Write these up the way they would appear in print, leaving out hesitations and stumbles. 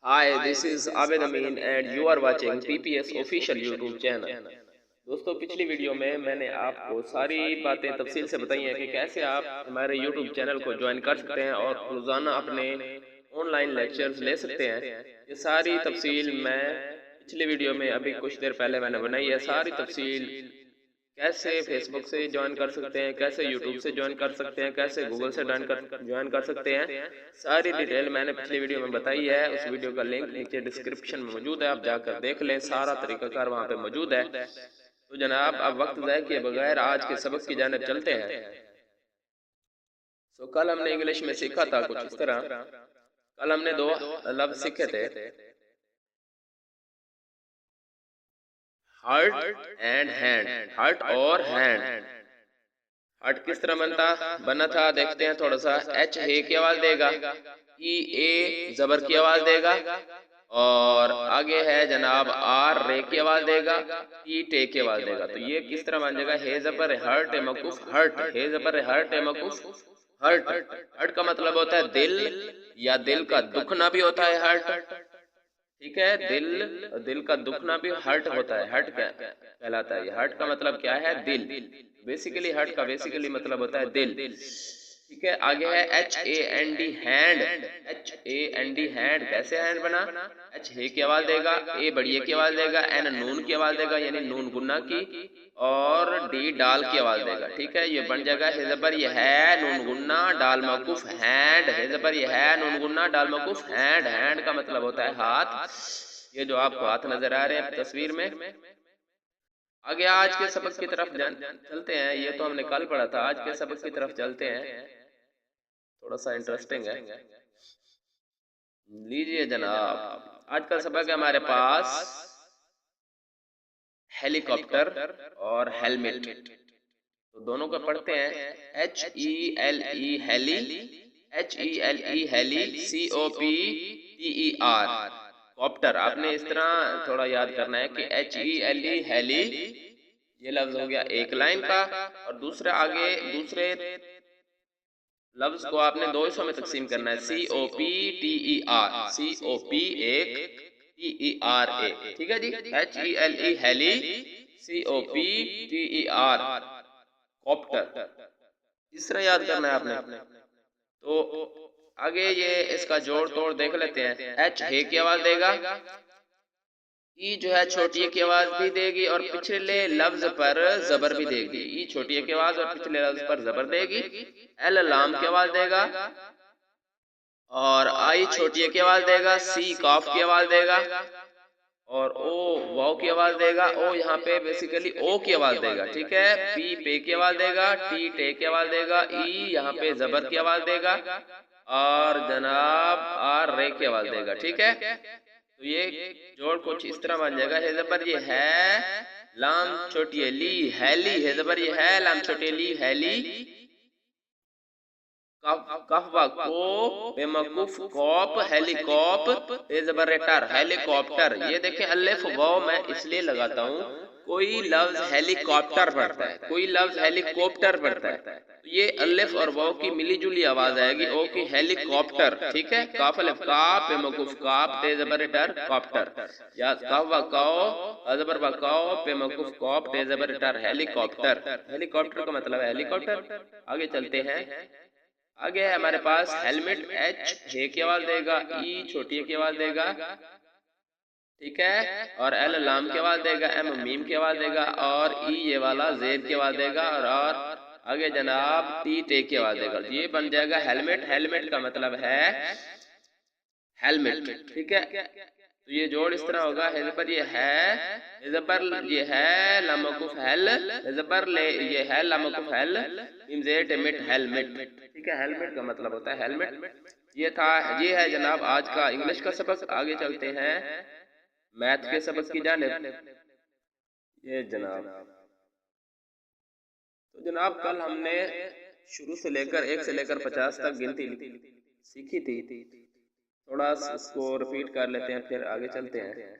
Hi, this is Abed Amin and you are watching PPS official YouTube channel। दोस्तों पिछली video में मैंने आपको सारी बातें तफसील से बताई हैं कि कैसे आप हमारे YouTube चैनल को ज्वाइन कर सकते हैं और रोज़ाना अपने ऑनलाइन लेक्चर्स ले सकते हैं। ये सारी तफसील मैं पिछली वीडियो में अभी कुछ देर पहले मैंने बनाई है। सारी तफसील कैसे फेसबुक से ज्वाइन कर सकते हैं, कैसे यूट्यूब से ज्वाइन कर सकते हैं, कैसे गूगल से ज्वाइन कर सकते हैं, सारी डिटेल मैंने पिछली वीडियो में बताई है। उस वीडियो का लिंक नीचे डिस्क्रिप्शन में मौजूद है, आप जाकर देख लें। सारा तरीकाकार वहाँ पे मौजूद है। तो जनाब अब वक्त ज़ाय किए बगैर आज के सबक की जानिब चलते हैं। कल हमने इंग्लिश में सीखा था कुछ इस तरह। कल हमने दो लफ्ज सीखे थे, हर्ट एंड हैंड। हर्ट और हैंड। हर्ट किस तरह बना था देखते हैं थोड़ा सा। एच हे की आवाज देगा, ई ए जबर की आवाज देगा, और आगे है जनाब आर रे की आवाज देगा, ई टे की आवाज देगा। तो ये किस तरह बन जाएगा, हे जबर हर्ट ए मकुफ हर्ट, हे जबर हर्ट ए मकुफ हर्ट। हर्ट का मतलब होता है दिल, या दिल का दुखना भी होता है हर्ट। ठीक है, दिल का दुखना भी हर्ट होता है, हर्ट क्या कहलाता है। हर्ट का मतलब क्या है, दिल। बेसिकली हर्ट का बेसिकली मतलब होता है दिल। ठीक है, आगे है H A N D hand. H A N D hand कैसे हैंड बना, एच हे की आवाज देगा, ए बढ़िए की आवाज देगा, एन नून की आवाज देगा यानी नून गुन्ना की, और डी डाल की आवाज देगा। ठीक है, ये बन जाएगा हे जबर ये है नून गुन्ना डाल मकुफ हैंड। हे जबर ये है नून गुन्ना डाल मकुफ हैंड। हैंड का मतलब होता है हाथ। ये जो आपको हाथ नजर आ रहे हैं तस्वीर में। आगे आज के सबक की तरफ चलते हैं। ये तो हमने कल पढ़ा था, आज के सबक की तरफ चलते हैं। थोड़ा सा इंटरेस्टिंग है, लीजिए जनाब। आज का सबक है हमारे पास हेलीकॉप्टर और हेलमेट। तो दोनों को पढ़ते हैं। H E L E heli, H E L E heli, C O P T E R copter. आपने इस तरह थोड़ा याद करना है कि H E L E heli ये लफ्ज हो गया एक लाइन का, और दूसरे आगे दूसरे लफ्ज को आपने दो हिस्सों में तकसीम करना है। C O P T E R, C O P एक, टी ई आर ए। ठीक है जी, H E L E heli, C O P T E R copter. इस तरह याद करना है आपने। तो आगे ये इसका जोड़ तोड़ देख लेते हैं। एच हे की आवाज देगा, ई जो है छोटी की आवाज भी देगी और पिछले लफ्ज पर जबर भी देगी। ई छोटी की आवाज और पिछले लफ्ज पर जबर देगी। एल लाम की आवाज देगा, और आई छोटी की आवाज देगा, सी काफ की आवाज देगा, और ओ वाव की आवाज देगा। ओ यहाँ पे बेसिकली ओ की आवाज देगा। ठीक है, पी पे की आवाज देगा, टी टे की आवाज देगा, ई यहाँ पे जबर की आवाज देगा, और जनाब आर रे की आवाज देगा। ठीक है, तो ये जोड़ कुछ इस तरह बन जाएगा। हे जबर ये है लाम छोटी ली हैली, हे जबर ये है लाम छोटी ली हैली, कहवा को बेमकूफ कॉप हेलीकॉप, ए जबरेटर हेलीकॉप्टर। ये देखें अलिफ वाव मैं इसलिए लगाता हूँ, कोई लफ्ज हेलीकॉप्टर पढ़ता है, कोई लफ्ज हेलीकॉप्टर पढ़ता है, तो ये अलिफ और वाव की मिली जुली आवाज आएगी, ओ की हेलीकॉप्टर। ठीक है, काफ अलिफ काफ बेमकूफ काप ते जबरेटर कॉप्टर, या कहवा काओ अजबर बकाओ बेमकूफ कॉप ते जबरेटर हेलीकॉप्टर। हेलीकॉप्टर का मतलब है हेलीकॉप्टर। आगे चलते हैं। आगे है हमारे पास हेलमेट। एच हे की आवाज देगा, ई छोटी की आवाज देगा, ठीक है, और एल लाम की आवाज देगा, एम मीम की आवाज देगा, और ई ये वाला जेड की आवाज देगा, और आगे जनाब टी टे की आवाज देगा। ये बन जाएगा हेलमेट। हेलमेट का मतलब है हेलमेट। ठीक है, तो ये जोड़ इस तरह होगा। हेजबर ये है, हेजबर ये है लामकुफ हेल, हेजबर ले ये है लामकुफ हेल, इमजेट मिट हेलमेट। ठीक है, हेलमेट का मतलब होता है हेलमेट। ये था, ये है जनाब आज का इंग्लिश का सबक। आगे चलते हैं मैथ के सबक की जानिब। ये जनाब, तो जनाब कल हमने शुरू से लेकर 1 से लेकर 50 तक गिनती सीखी थी। थोड़ा उसको रिपीट कर लेते हैं, फिर आगे चलते हैं।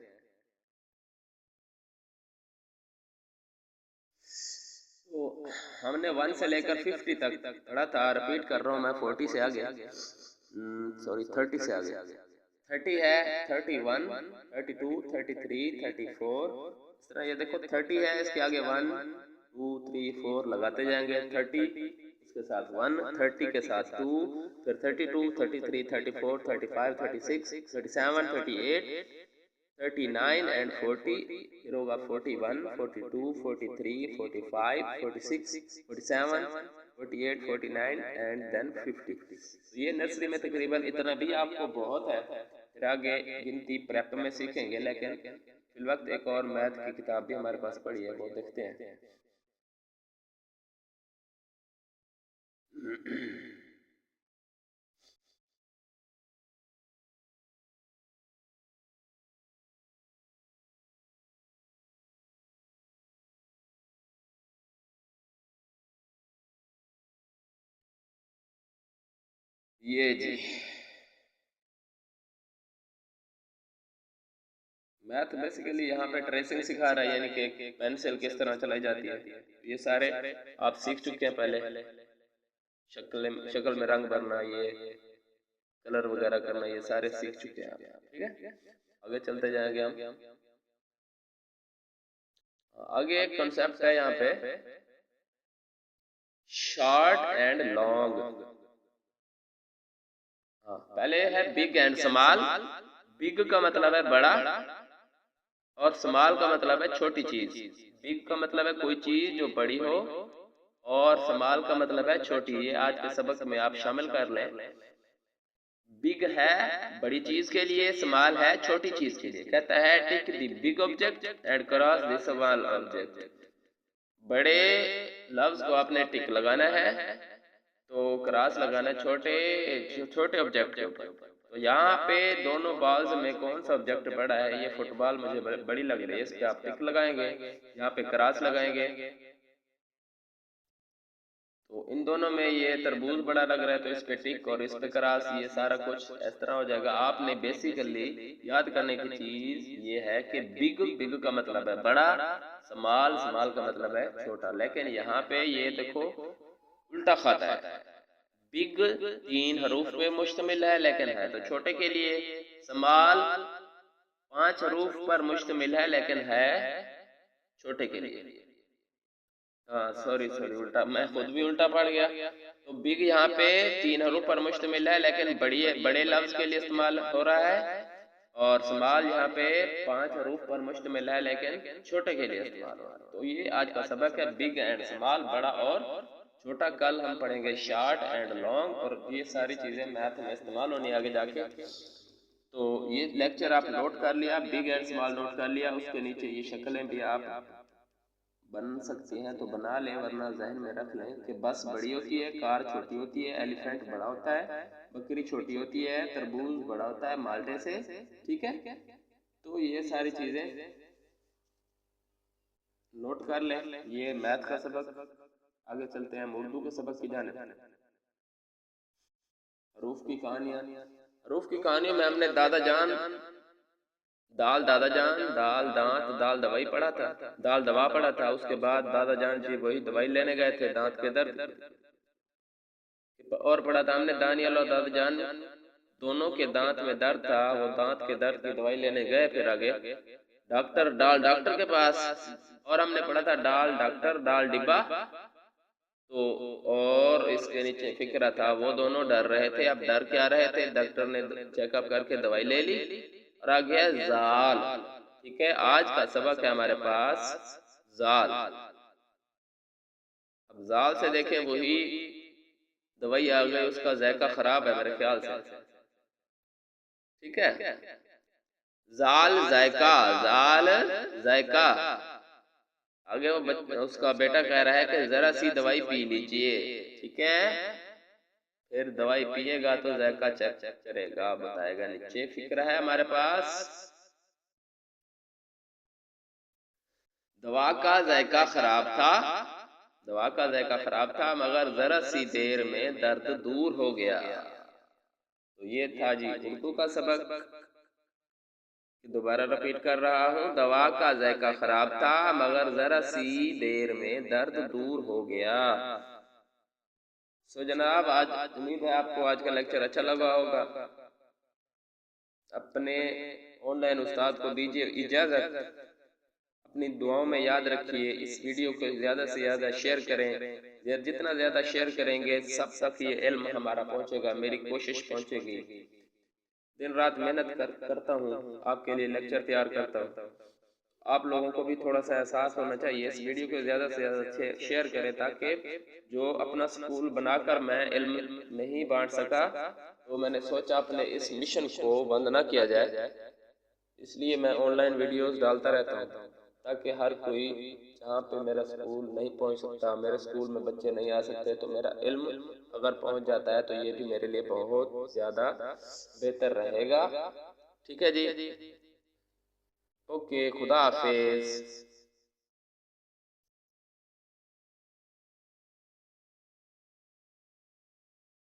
तो हमने 1 से लेकर 50 तक पढ़ा था। रिपीट कर रहा हूँ मैं, 40 से आगे, सॉरी 30 से आगे, 30 है, 31, 32, 33, 34, इस तरह ये देखो 30 है, इसके आगे 1 2 3 4 लगाते जाएंगे, 30 इसके साथ 1, 30 के साथ 2, फिर 32, 33, 34, 35, 36, 37, 38, 39 एंड 40, फिर होगा 41, 42, 43, 45, 46, 47, 48, 49 एंड देन 50। तो ये नर्सरी में तकरीबन इतना भी आपको बहुत है, फिर आगे गिनती प्रेप में सीखेंगे, लेकिन फिल वक्त एक और मैथ की किताब भी हमारे पास पड़ी है, वो देखते हैं। ये जी मैथ बेसिकली यहाँ पे ट्रेसिंग सिखा रहा है, यानी कि पेंसिल किस तरह चलाई जाती है। ये सारे आप सीख चुके हैं पहले, शक्ल में रंग भरना, ये कलर वगैरह करना, ये सारे सीख चुके हैं आप। ठीक है, आगे चलते जाएंगे हम। आगे एक कॉन्सेप्ट है यहाँ पे, शॉर्ट एंड लॉन्ग। हाँ, पहले है बिग एंड स्मॉल। बिग का मतलब है बड़ा और स्मॉल का मतलब है छोटी चीज। बिग का मतलब है कोई चीज जो बड़ी हो और स्मॉल का मतलब है छोटी। ये आज के सबक में आप शामिल कर लें। बिग है बड़ी चीज के लिए, स्मॉल है छोटी चीज के लिए। कहता है tick the big object and cross the small object. बड़े लफ्ज को आपने टिक लगाना है तो क्रॉस लगाना छोटे छोटे ऑब्जेक्ट के ऊपर। तो यहाँ पे दोनों बॉल्स में कौन सा ऑब्जेक्ट बड़ा है? ये फुटबॉल मुझे बड़ी लग रही है, इस पे आप टिक लगाएंगे, यहाँ पे क्रॉस लगाएंगे। तो इन दोनों में ये तरबूज बड़ा लग रहा है तो इस पे टिक और इस पे क्रॉस। ये सारा कुछ इस तरह हो जाएगा। आपने बेसिकली याद करने की चीज ये है कि बिग बिग का मतलब है बड़ा, स्मॉल स्मॉल का मतलब है छोटा। लेकिन यहाँ पे ये देखो उल्टा खाता है। बिग 3 हरूफ पे मुश्तमिल है लेकिन है तो छोटे के लिए। स्मॉल 5 हरूफ पर मुश्तमिल है लेकिन है छोटे के लिए। हाँ सॉरी उल्टा, मैं खुद भी उल्टा पड़ गया। तो बिग यहाँ पे 3 हरूफ पर मुश्तमिल है लेकिन बड़े लफ्ज के लिए इस्तेमाल हो रहा है, और स्मॉल यहाँ पे 5 हरूफ पर मुश्तमिल है लेकिन छोटे के लिए इस्तेमाल हो रहा है। तो ये आज का सबक है, बिग एंड स्मॉल, बड़ा और छोटा। कल हम पढ़ेंगे शॉर्ट एंड लॉन्ग, और ये सारी चीजें मैथ में इस्तेमाल होनी आगे जाके। तो ये लेक्चर आप नोट कर लिया, बिग एंड स्मॉल नोट कर लिया, उसके नीचे ये शक्लें भी आप बन सकती हैं तो बना लें, वरना जहन में रख लें कि बस बड़ी होती है, कार छोटी होती है, एलिफेंट बड़ा होता है, बकरी छोटी होती है, तरबूज बड़ा होता है माल्टे से। ठीक है, तो ये सारी चीजें नोट कर लें। ये मैथ का सबक। आगे चलते हैं हम उर्दू के सबक की जानिब। हरूफ की कहानियां। हरूफ की कहानियों में हमने दादा जान, दाल दादा जान, दाल दांत, दाल दवाई पढ़ा था, दाल दवा पढ़ा था। उसके बाद दादा जान जी वही दवाई लेने गए थे दांत के दर्द, और पढ़ा था हमने दानियल और दादा जान दोनों के दांत में दर्द था, वो दांत के दर्द की दवाई लेने गए। फिर आगे डॉक्टर के पास, और हमने पढ़ा था डाल डॉक्टर डाल डिब्बा। तो और इसके नीचे फिक्रा था, वो दोनों डर रहे थे। अब डर क्या रहे थे? डॉक्टर ने चेकअप करके दवाई ले ली और आ गया जाल। ठीक है, आज का सबक है हमारे पास जाल। अब जाल से देखें वही दवाई आ गई, उसका जायका खराब है मेरे ख्याल से। ठीक है, जाल जायका, जाल जायका। आगे वो उसका बेटा कह रहा है कि जरा सी दवाई पी लीजिए। ठीक है, फिर दवाई पिएगा तो जायका चेक करेगा, बताएगा। नीचे फिक्र है हमारे पास, दवा का जायका खराब था, दवा का जायका खराब था मगर जरा सी देर में दर्द दूर हो गया। तो ये था जी उर्दू का सबक। दोबारा रिपीट कर रहा हूँ, दवा का जायका खराब था मगर जरा सी देर में दर्द दूर हो गया। सो जनाब, आज उम्मीद है आपको आज का लेक्चर अच्छा लगा होगा। अपने ऑनलाइन उस्ताद को दीजिए इजाज़त। अपनी दुआओं में याद रखिए। इस वीडियो को ज़्यादा से ज़्यादा शेयर करें। जितना ज़्यादा शेयर करेंगे सब तक ये इल्म हमारा पहुँचेगा, मेरी कोशिश पहुँचेगी। दिन रात मेहनत करता हूँ, आपके लिए लेक्चर तैयार करता हूँ। आप लोगों को भी थोड़ा सा एहसास होना चाहिए। इस वीडियो को ज़्यादा से ज़्यादा शेयर करें ताकि जो अपना स्कूल बनाकर मैं इल्म नहीं बांट सका, तो मैंने सोचा अपने इस मिशन को बंद ना किया जाए, इसलिए मैं ऑनलाइन वीडियोस डालता रहता हूँ ताकि हर कोई, जहाँ पे मेरा स्कूल नहीं पहुँच सकता, मेरे स्कूल में बच्चे नहीं आ सकते, तो मेरा इल्म अगर पहुँच जाता है तो ये भी मेरे लिए बहुत ज़्यादा बेहतर रहेगा। ठीक है जी, ओके, खुदा हाफिज।